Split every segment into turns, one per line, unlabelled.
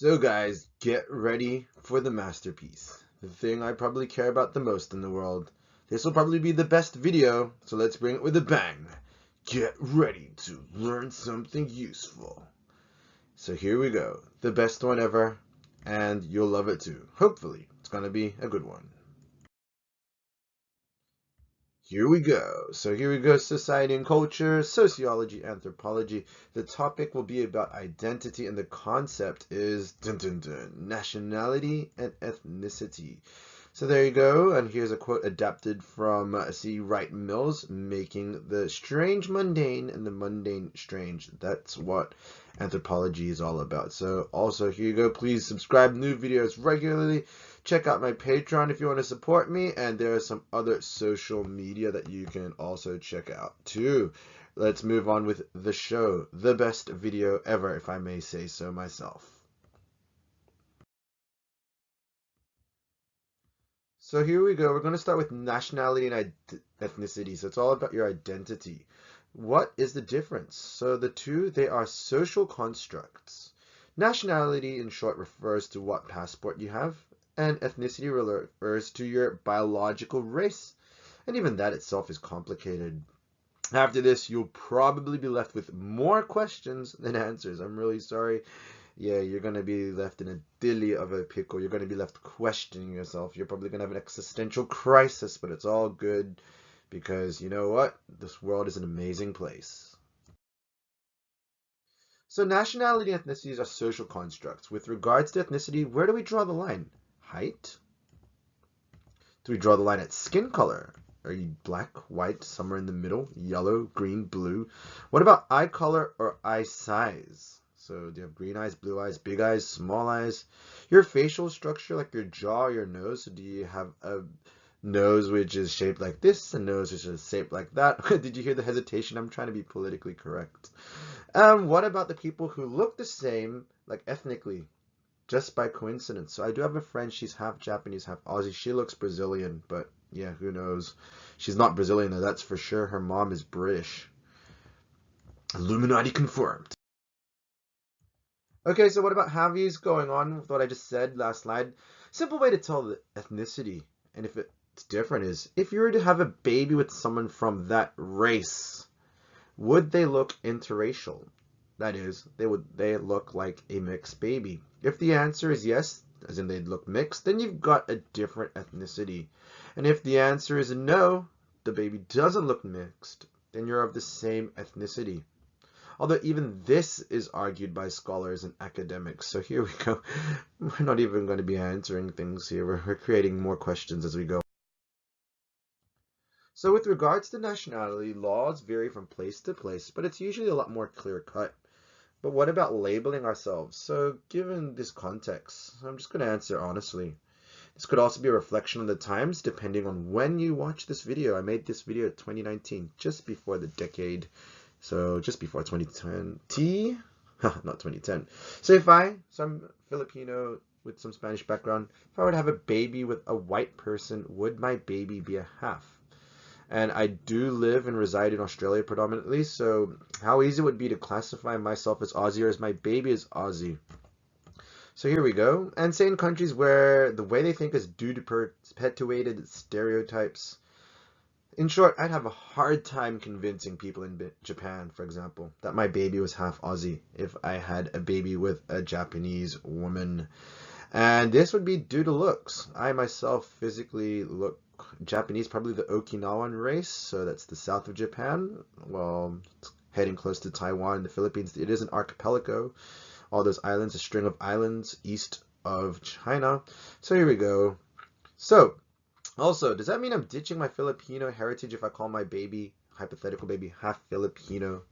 So guys, get ready for the masterpiece. The thing I probably care about the most in the world. This will probably be the best video, so let's bring it with a bang. Get ready to learn something useful. So here we go. The best one ever, and you'll love it too. Hopefully, it's gonna be a good one. Here we go. So here we go, society and culture, sociology, anthropology. The topic will be about identity and the concept is nationality and ethnicity. So there you go, and here's a quote adapted from C. Wright Mills, making the strange mundane and the mundane strange. That's what anthropology is all about. So also here you go, please subscribe new videos regularly. Check out my Patreon if you want to support me, and there are some other social media that you can also check out too. Let's move on with the show. The best video ever, if I may say so myself. So here we go. We're going to start with nationality and ethnicity. So it's all about your identity. What is the difference? So the two, they are social constructs. Nationality, in short, refers to what passport you have, and ethnicity refers to your biological race. And even that itself is complicated. After this, you'll probably be left with more questions than answers. I'm really sorry. Yeah, you're going to be left in a dilly of a pickle. You're going to be left questioning yourself. You're probably going to have an existential crisis, but it's all good because you know what? This world is an amazing place. So nationality and ethnicities are social constructs. With regards to ethnicity, where do we draw the line? Height? Do we draw the line at skin color? Are you black, white, somewhere in the middle, yellow, green, blue? What about eye color or eye size? So do you have green eyes, blue eyes, big eyes, small eyes? Your facial structure, like your jaw, your nose. So do you have a nose which is shaped like this, a nose which is shaped like that? Did you hear the hesitation? I'm trying to be politically correct. What about the people who look the same, like ethnically, just by coincidence? So I do have a friend, she's half Japanese, half Aussie. She looks Brazilian, but yeah, who knows? She's not Brazilian, though, that's for sure. Her mom is British. Illuminati confirmed. Okay, so what about Javi's going on with what I just said last slide? Simple way to tell the ethnicity, and if it's different, is if you were to have a baby with someone from that race, would they look interracial? That is, they look like a mixed baby. If the answer is yes, as in they'd look mixed, then you've got a different ethnicity. And if the answer is no, the baby doesn't look mixed, then you're of the same ethnicity. Although even this is argued by scholars and academics. So here we go. We're not even going to be answering things here. We're creating more questions as we go. So with regards to nationality, laws vary from place to place, but it's usually a lot more clear-cut. But what about labeling ourselves? So given this context, I'm just going to answer honestly. This could also be a reflection on the times, depending on when you watch this video. I made this video in 2019, just before the decade. So just before 2020, not 2010. So I'm Filipino with some Spanish background. If I were to have a baby with a white person, would my baby be a half? And I do live and reside in Australia predominantly, so how easy it would be to classify myself as Aussie or as my baby is Aussie. So here we go. And say in countries where the way they think is due to perpetuated stereotypes. In short, I'd have a hard time convincing people in Japan, for example, that my baby was half Aussie if I had a baby with a Japanese woman. And this would be due to looks. I myself physically look Japanese, probably the Okinawan race, so that's the south of Japan. Well, it's heading close to Taiwan, the Philippines. It is an archipelago. All those islands, a string of islands east of China. So here we go. So, also, does that mean I'm ditching my Filipino heritage if I call my baby, hypothetical baby, half Filipino,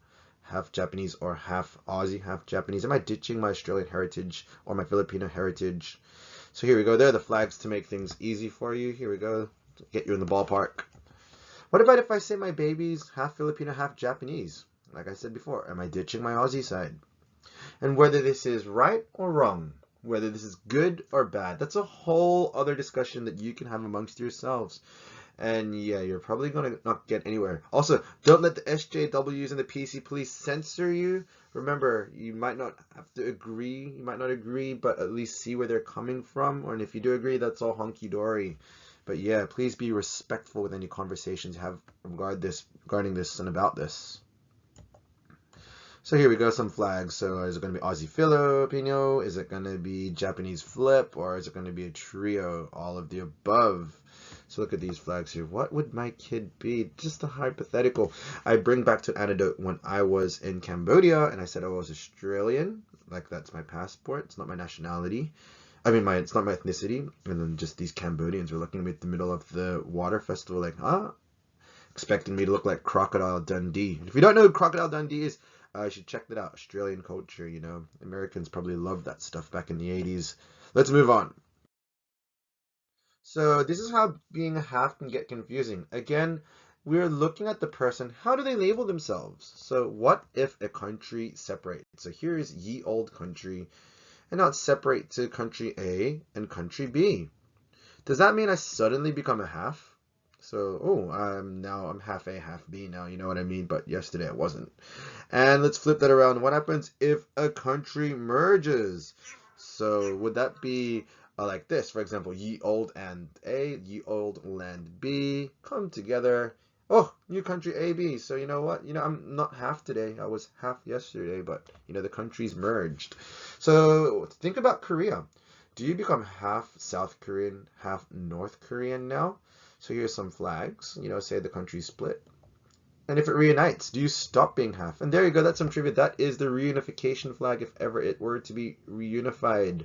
half Japanese, or half Aussie, half Japanese? Am I ditching my Australian heritage or my Filipino heritage? So here we go. There are the flags to make things easy for you. Here we go. Get you in the ballpark. What about if I say my baby's half Filipino, half Japanese? Like I said before, am I ditching my Aussie side? And whether this is right or wrong, whether this is good or bad, that's a whole other discussion that you can have amongst yourselves. And yeah, you're probably gonna not get anywhere. Also, don't let the SJWs and the PC police censor you. Remember, you might not have to agree, you might not agree, but at least see where they're coming from. Or if you do agree, that's all hunky-dory. But yeah, please be respectful with any conversations you have regarding this and about this. So here we go, some flags. So is it going to be Aussie Filipino? Is it going to be Japanese flip? Or is it going to be a trio? All of the above. So look at these flags here. What would my kid be? Just a hypothetical. I bring back to an anecdote when I was in Cambodia and I said I was Australian. Like that's my passport. It's not my nationality. I mean, it's not my ethnicity. And then just these Cambodians were looking at me at the middle of the water festival like, huh? Expecting me to look like Crocodile Dundee. If you don't know who Crocodile Dundee is, you should check that out. Australian culture, you know. Americans probably loved that stuff back in the 80s. Let's move on. So this is how being a half can get confusing. Again, we're looking at the person. How do they label themselves? So what if a country separates? So here is ye old country. And now it's separate to country A and country B. Does that mean I suddenly become a half? So, I'm half A, half B now, you know what I mean? But yesterday I wasn't. And let's flip that around. What happens if a country merges? So would that be like this? For example, ye old and A, ye old land B, come together. Oh, new country A, B. So you know what? I'm not half today. I was half yesterday, but the countries merged. So think about Korea. Do you become half South Korean, half North Korean now? So here's some flags, say the country split. And if it reunites, do you stop being half? And there you go, that's some trivia. That is the reunification flag if ever it were to be reunified.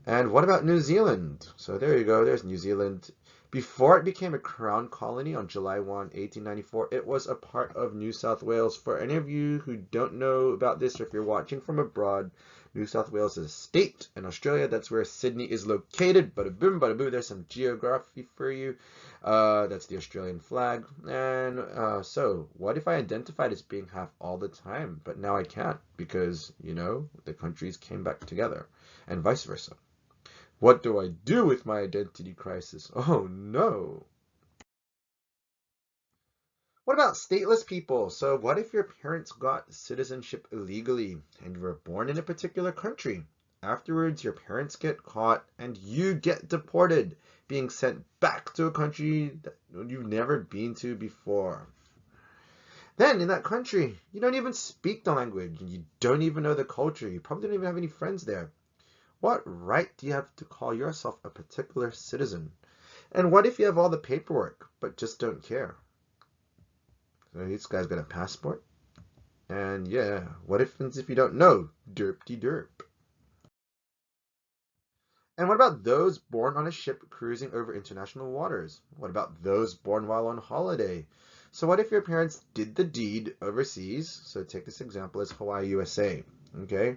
And what about New Zealand? So there you go, there's New Zealand. Before it became a crown colony on July 1, 1894, it was a part of New South Wales. For any of you who don't know about this, or if you're watching from abroad, New South Wales is a state in Australia. That's where Sydney is located. Bada boom, bada boo. There's some geography for you. That's the Australian flag. And so what if I identified as being half all the time, but now I can't because, the countries came back together and vice versa. What do I do with my identity crisis? Oh no. What about stateless people? So what if your parents got citizenship illegally and you were born in a particular country? Afterwards, your parents get caught and you get deported, being sent back to a country that you've never been to before. Then in that country, you don't even speak the language and you don't even know the culture. You probably don't even have any friends there. What right do you have to call yourself a particular citizen? And what if you have all the paperwork but just don't care? So this guy's got a passport. And yeah, what happens if you don't know? Derp-de-derp. And what about those born on a ship cruising over international waters? What about those born while on holiday? So what if your parents did the deed overseas? So take this example as Hawaii, USA. Okay,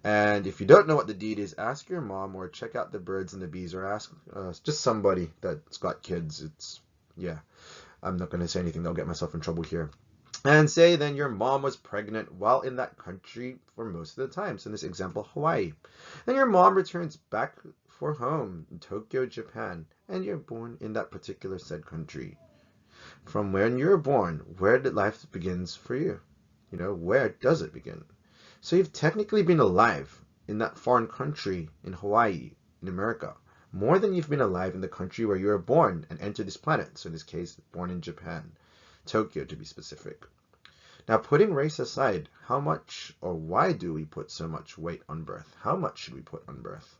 and if you don't know what the deed is, ask your mom or check out the birds and the bees or ask just somebody that's got kids. I'm not going to say anything that'll get myself in trouble here. And say then your mom was pregnant while in that country for most of the time. So in this example, Hawaii. Then your mom returns back for home in Tokyo, Japan, and you're born in that particular said country. From when you're born, where did life begins for you? Where does it begin? So you've technically been alive in that foreign country in Hawaii, in America, more than you've been alive in the country where you were born and entered this planet. So in this case, born in Japan, Tokyo to be specific. Now, putting race aside, how much or why do we put so much weight on birth? How much should we put on birth?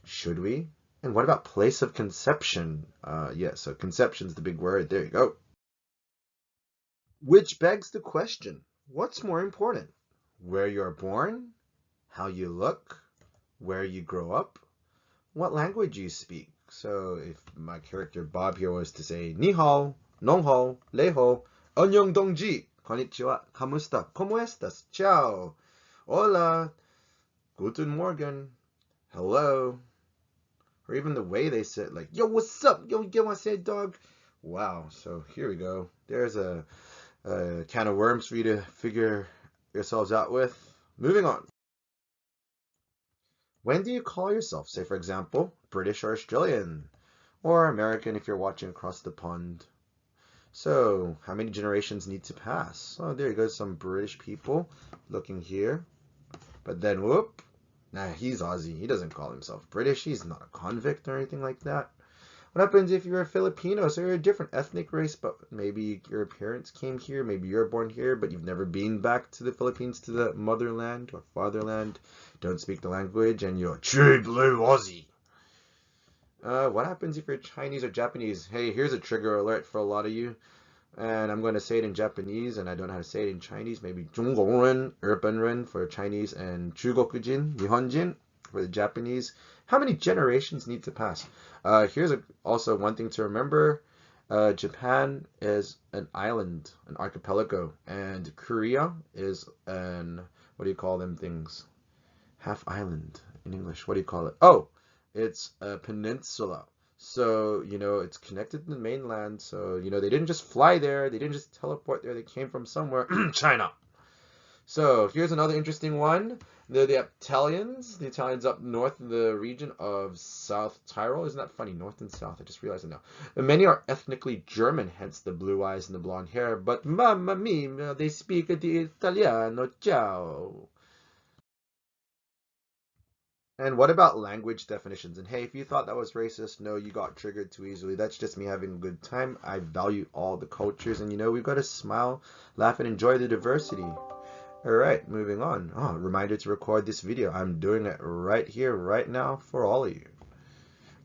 Should we? And what about place of conception? So conception's the big word. There you go. Which begs the question, what's more important? Where you're born, how you look, where you grow up, what language you speak. So if my character Bob here was to say ni hao, nong hao, le hao, annyeong dongji, konnichiwa, kamusta, como estas, ciao, hola, guten morgen, hello, or even the way they say it, like yo, what's up, yo, get my say dog. Wow. So here we go. There's a can of worms for you to figure yourselves out with. Moving on. When do you call yourself, say for example, British or Australian? or American if you're watching across the pond. So, how many generations need to pass? Oh, there you go, some British people looking here. But then, whoop, nah, he's Aussie. He doesn't call himself British. He's not a convict or anything like that. What happens if you're a Filipino? So you're a different ethnic race, but maybe your parents came here, maybe you're born here, but you've never been back to the Philippines, to the motherland or fatherland, don't speak the language, and you're a true blue Aussie. What happens if you're Chinese or Japanese? Hey, here's a trigger alert for a lot of you. And I'm going to say it in Japanese, and I don't know how to say it in Chinese. Maybe 중국인, 일본인 for Chinese, and 중국인, Nihonjin for the Japanese. How many generations need to pass? Here's also one thing to remember. Japan is an island, an archipelago, and Korea is an, what do you call them things? Half island in English. What do you call it? Oh, it's a peninsula. So, it's connected to the mainland. So, they didn't just fly there. They didn't just teleport there. They came from somewhere. China. So, here's another interesting one. They're the Italians. The Italians up north in the region of South Tyrol. Isn't that funny? North and South. I just realized it now. And many are ethnically German, hence the blue eyes and the blonde hair. But, mamma mia, they speak the Italiano. Ciao. And what about language definitions? And hey, if you thought that was racist, no, you got triggered too easily. That's just me having a good time. I value all the cultures, and we've got to smile, laugh, and enjoy the diversity. All right, moving on. Oh, reminder to record this video. I'm doing it right here, right now, for all of you.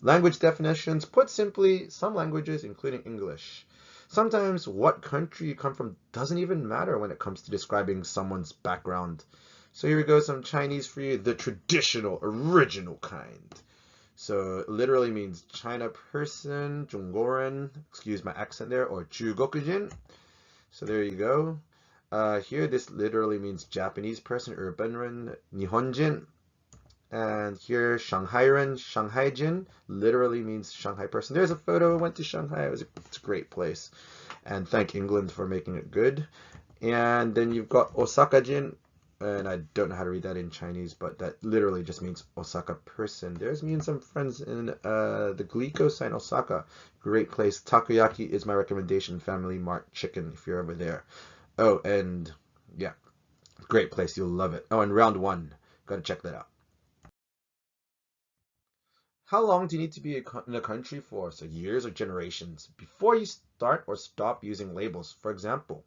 Language definitions. Put simply, some languages, including English. Sometimes what country you come from doesn't even matter when it comes to describing someone's background. So here we go, some Chinese for you, the traditional, original kind. So it literally means China person, 중국인, excuse my accent there, or 중국인. So there you go. Here this literally means Japanese person, 일본인, Nihonjin. And here Shanghairen, Shanghaijin, literally means Shanghai person. There's a photo. I went to Shanghai. It's a great place. And thank England for making it good. And then you've got Osaka-jin. And I don't know how to read that in Chinese, but that literally just means Osaka person. There's me and some friends in the Glico sign, Osaka. Great place. Takoyaki is my recommendation. Family Mart chicken if you're ever there. Oh, and yeah, great place. You'll love it. Oh, and round one. Got to check that out. How long do you need to be in a country for? So years or generations before you start or stop using labels. For example,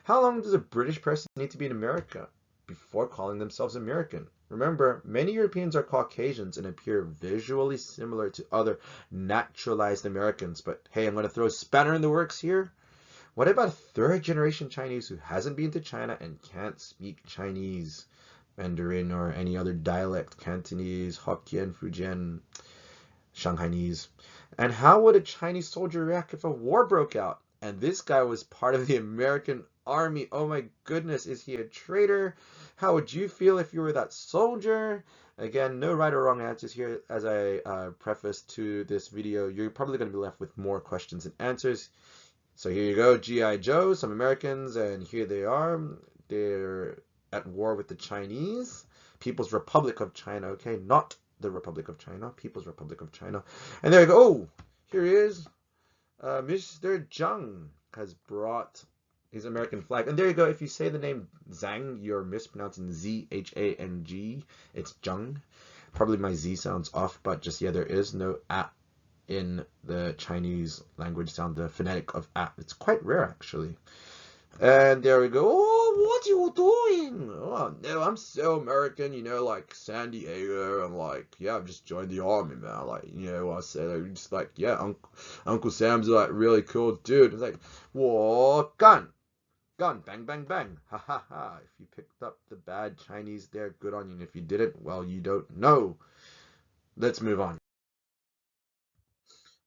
how long does a British person need to be in America before calling themselves American? Remember, many Europeans are Caucasians and appear visually similar to other naturalized Americans. But hey, I'm going to throw a spanner in the works here. What about a third-generation Chinese who hasn't been to China and can't speak Chinese, Mandarin, or any other dialect, Cantonese, Hokkien, Fujian, Shanghainese? And how would a Chinese soldier react if a war broke out? And this guy was part of the American Army. Oh my goodness, is he a traitor? How would you feel if you were that soldier? Again, no right or wrong answers here. As I prefaced to this video, you're probably going to be left with more questions and answers. So here you go, G.I. Joe, some Americans, and here they are. They're at war with the Chinese. People's Republic of China, okay? Not the Republic of China, People's Republic of China. And there you go. Oh, here he is. Mr. Zhang has brought his American flag. And there you go. If you say the name Zhang, you're mispronouncing Z-H-A-N-G. It's Zhang. Probably my Z sounds off, but just, yeah, there is no A in the Chinese language sound, the phonetic of A. It's quite rare, actually. And there we go. Oh, what are you doing? Oh, no, I'm so American, like San Diego. I'm like, yeah, I've just joined the army, man. Like, I said, just like, yeah, Uncle Sam's like really cool dude. It's like, whoa, gun, bang, bang, bang. Ha, ha, ha. If you picked up the bad Chinese there, good on you. And if you didn't, well, you don't know. Let's move on.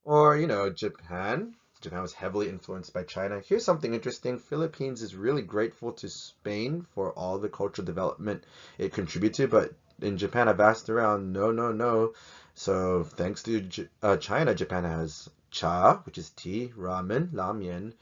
Or, Japan. Japan was heavily influenced by China. Here's something interesting. Philippines is really grateful to Spain for all the cultural development it contributed, but in Japan, I've asked around, no. So thanks to China, Japan has cha, which is tea, ramen, ramyun,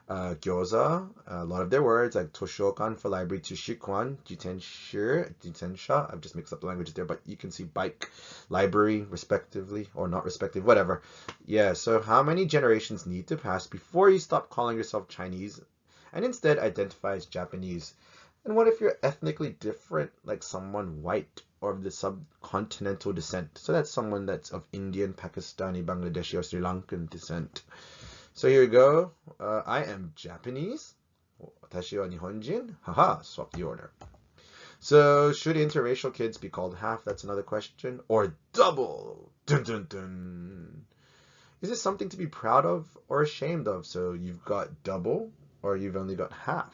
Gyoza, a lot of their words like toshokan for library, tushikwan, jitensha. I've just mixed up the languages there, but you can see bike, library, respectively, or not respective, whatever. Yeah, so how many generations need to pass before you stop calling yourself Chinese and instead identify as Japanese? And what if you're ethnically different, like someone white or of the subcontinental descent? So that's someone that's of Indian, Pakistani, Bangladeshi, or Sri Lankan descent. So here we go. I am Japanese. Watashi wa Nihonjin. Haha, swap the order. So should interracial kids be called half? That's another question. Or double? Dun dun dun. Is this something to be proud of or ashamed of? So you've got double or you've only got half.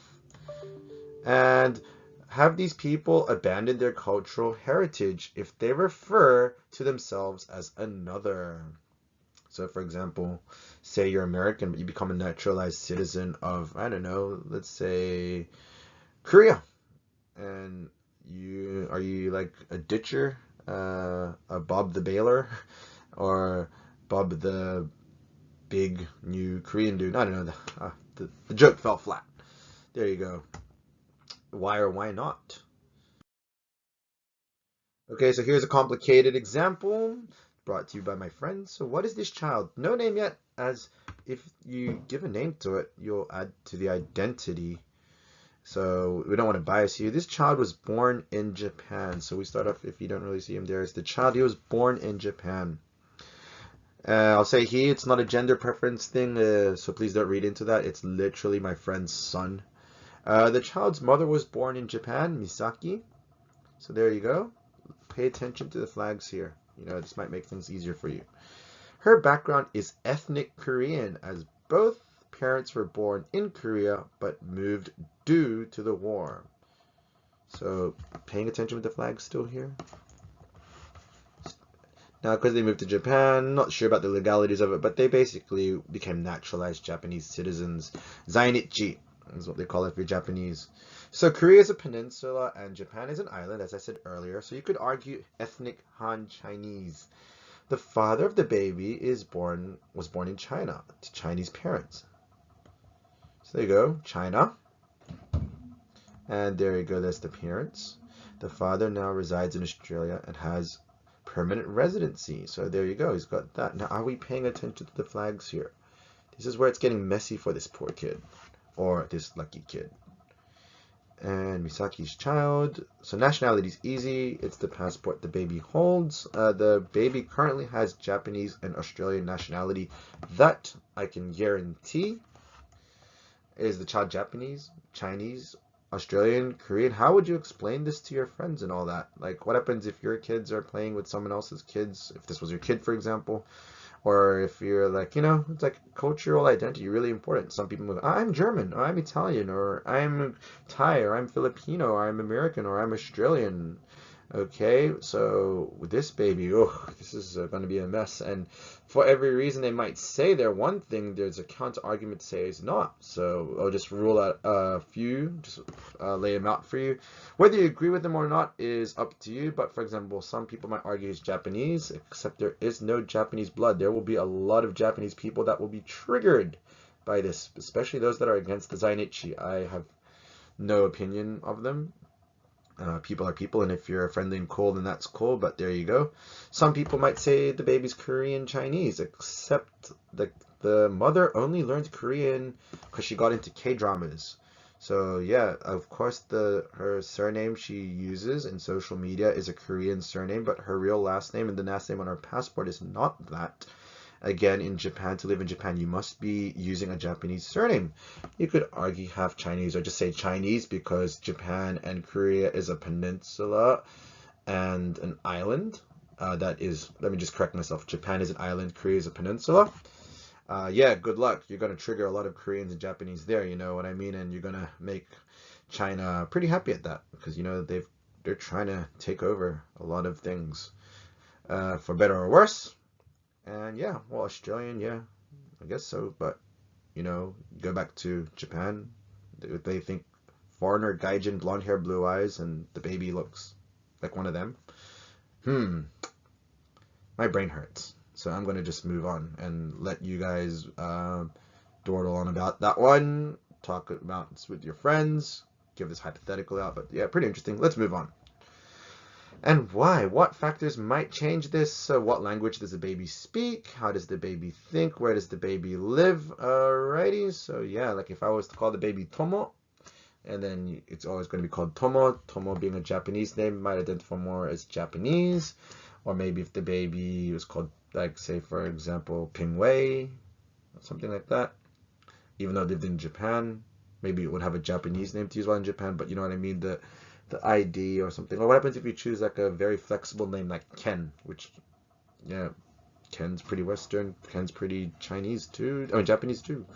And have these people abandoned their cultural heritage if they refer to themselves as another? So for example, say you're American, but you become a naturalized citizen of, I don't know, let's say Korea. And are you like a ditcher, a Bob the Baylor, or Bob the big new Korean dude? I don't know, the joke fell flat. There you go. Why or why not? Okay, so here's a complicated example brought to you by my friend. So what is this child? No name yet, as if you give a name to it, you'll add to the identity. So we don't want to bias you. This child was born in Japan. So we start off, if you don't really see him there, it's the child. He was born in Japan. I'll say he, it's not a gender preference thing, so please don't read into that. It's literally my friend's son. The child's mother was born in Japan, Misaki. So there you go. Pay attention to the flags here. You know, this might make things easier for you. Her background is ethnic Korean, as both parents were born in Korea but moved due to the war. So paying attention with the flags still here. Now, because they moved to Japan, not sure about the legalities of it, but they basically became naturalized Japanese citizens. Zainichi is what they call it if you're Japanese. So Korea is a peninsula and Japan is an island, as I said earlier. So you could argue ethnic Han Chinese. The father of the baby was born in China to Chinese parents. So there you go, China. And there you go, that's the parents. The father now resides in Australia and has permanent residency. So there you go, he's got that. Now, are we paying attention to the flags here? This is where it's getting messy for this poor kid, or this lucky kid. And Misaki's child. So nationality is easy. It's the passport the baby holds. The baby currently has Japanese and Australian nationality. That I can guarantee. Is the child Japanese, Chinese, Australian, Korean? How would you explain this to your friends and all that? Like, what happens if your kids are playing with someone else's kids? If this was your kid, for example. Or if you're like, you know, it's like cultural identity, really important. Some people go, I'm German, or I'm Italian, or I'm Thai, or I'm Filipino, or I'm American, or I'm Australian. Okay, so with this baby, this is going to be a mess. And for every reason they might say they're one thing, there's a counter argument to say it's not. So I'll just rule out a few, just lay them out for you. Whether you agree with them or not is up to you. But for example, some people might argue he's Japanese, except there is no Japanese blood. There will be a lot of Japanese people that will be triggered by this, especially those that are against the Zainichi. I have no opinion of them. People are people, and if you're friendly and cool, then that's cool, but there you go. Some people might say the baby's Korean Chinese, except the mother only learned Korean because she got into K-dramas. So yeah, of course her surname she uses in social media is a Korean surname, but her real last name and the last name on her passport is not that. Again, in Japan, to live in Japan, you must be using a Japanese surname. You could argue half Chinese or just say Chinese because Japan and Korea is a peninsula and an island. That is, let me just correct myself. Japan is an island, Korea is a peninsula. Yeah, good luck. You're going to trigger a lot of Koreans and Japanese there, you know what I mean? And you're going to make China pretty happy at that because, you know, they're trying to take over a lot of things for better or worse. And yeah, well, Australian, yeah, I guess so. But, you know, go back to Japan, they think foreigner, gaijin, blonde hair, blue eyes, and the baby looks like one of them. My brain hurts. So I'm going to just move on and let you guys dawdle on about that one. Talk about this with your friends. Give this hypothetical out, but yeah, pretty interesting. Let's move on. And why? What factors might change this? So what language does the baby speak? How does the baby think? Where does the baby live? Alrighty, so yeah, like if I was to call the baby Tomo, and then it's always going to be called Tomo. Tomo being a Japanese name might identify more as Japanese. Or maybe if the baby was called, like, say, for example, Pingwei, something like that. Even though it lived in Japan, maybe it would have a Japanese name to use while in Japan, but you know what I mean? The ID or something. Or what happens if you choose like a very flexible name like Ken, which, yeah, Ken's pretty Western. Ken's pretty Chinese too. I mean, Japanese too.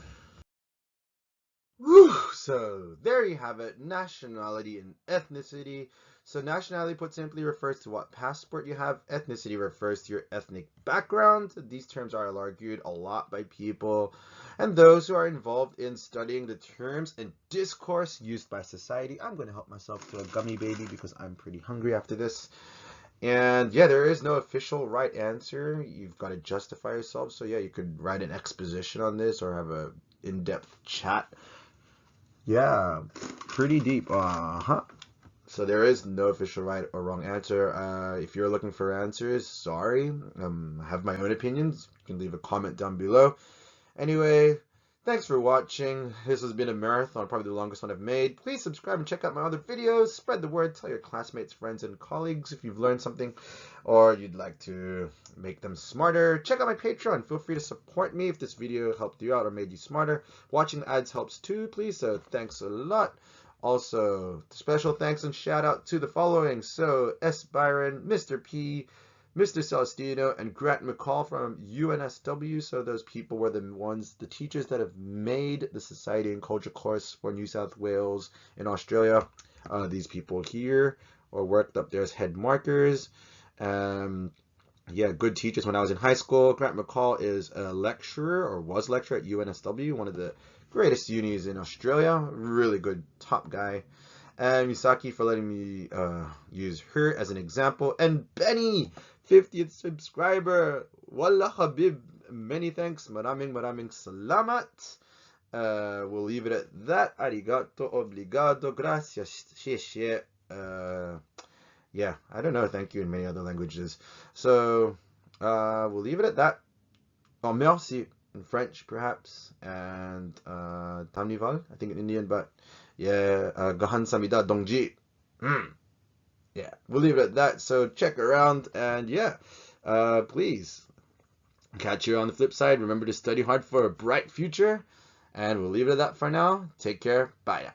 Whew, so there you have it, nationality and ethnicity. So nationality, put simply, refers to what passport you have. Ethnicity refers to your ethnic background. These terms are argued a lot by people and those who are involved in studying the terms and discourse used by society. I'm going to help myself to a gummy baby because I'm pretty hungry after this. And yeah, there is no official right answer. You've got to justify yourself. So yeah, you could write an exposition on this or have a in-depth chat. Yeah, pretty deep. So there is no official right or wrong answer. If you're looking for answers, sorry. I have my own opinions. You can leave a comment down below. Anyway, thanks for watching. This has been a marathon, probably the longest one I've made. Please subscribe and check out my other videos. Spread the word. Tell your classmates, friends, and colleagues if you've learned something or you'd like to make them smarter. Check out my Patreon. Feel free to support me if this video helped you out or made you smarter. Watching the ads helps too, please. So thanks a lot. Also, special thanks and shout out to the following. So S. Byron, Mr. P, Mr. Celestino, and Grant McCall from UNSW. So those people were the teachers that have made the Society and Culture course for New South Wales in Australia. These people here or worked up there as head markers. Yeah, good teachers when I was in high school. Grant McCall is a lecturer or was lecturer at UNSW, one of the greatest unis in Australia. Really good, top guy. And Misaki for letting me use her as an example. And Benny, 50th subscriber. Wallah Habib, many thanks. Maraming salamat. We'll leave it at that. Arigato, obrigado, gracias, xie. Yeah, I don't know thank you in many other languages. So we'll leave it at that. Oh, merci in French perhaps, and Tamnival, I think in Indian, but yeah, Gahan Samida Dongji. Yeah, we'll leave it at that. So check around, and yeah, please catch you on the flip side. Remember to study hard for a bright future, and we'll leave it at that for now. Take care. Bye.